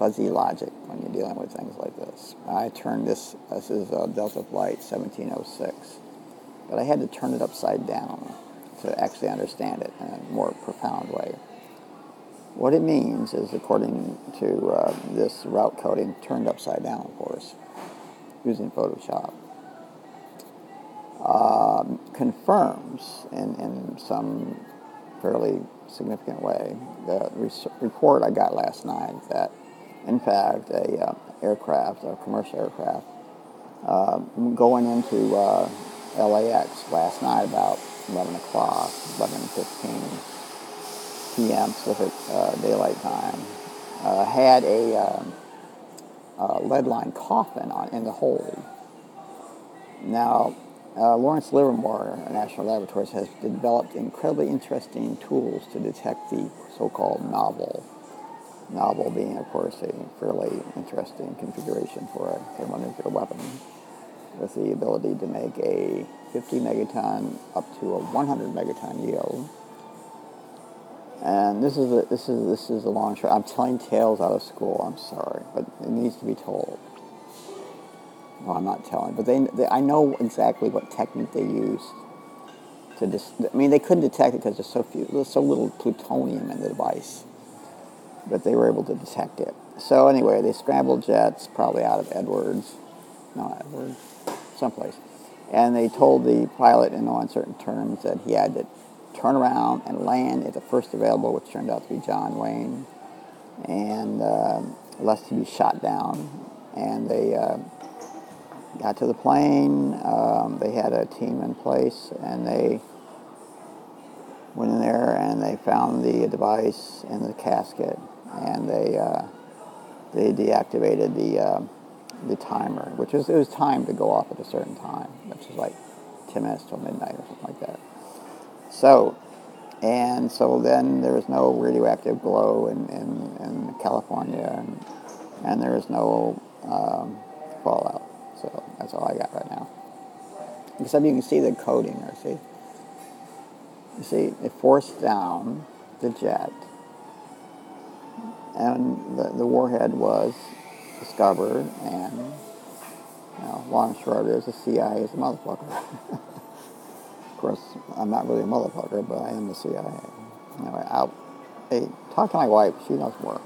fuzzy logic when you're dealing with things like this. I turned this is Delta Flight 1706, but I had to turn it upside down to actually understand it in a more profound way. What it means is, according to this route coding, turned upside down, of course, using Photoshop, confirms in some fairly significant way the report I got last night that, in fact, a commercial aircraft, going into LAX last night about 11 o'clock, 11:15 p.m. Pacific Daylight Time, had a lead-lined coffin in the hold. Now, Lawrence Livermore National Laboratories has developed incredibly interesting tools to detect the so-called novel. Novel being, of course, a fairly interesting configuration for a thermonuclear weapon, with the ability to make a 50 megaton up to a 100 megaton yield. And this is a long shot. I'm telling tales out of school. I'm sorry, but it needs to be told. Well, I'm not telling, but I know exactly what technique they used to they couldn't detect it because there's so little plutonium in the device, but they were able to detect it. So anyway, they scrambled jets, probably out of someplace, and they told the pilot in no uncertain terms that he had to turn around and land at the first available, which turned out to be John Wayne, and lest he be shot down. And they got to the plane. They had a team in place, and they went in there and they found the device in the casket, and they deactivated the timer, it was timed to go off at a certain time, which is like 10 minutes till midnight or something like that. So then there was no radioactive glow in California, and there is no fallout. So that's all I got right now. Except you can see the coding there, see? You see, it forced down the jet, and the warhead was discovered, and long and short is the CIA is a motherfucker. Of course, I'm not really a motherfucker, but I am the CIA. Anyway, hey, talk to my wife. She knows more.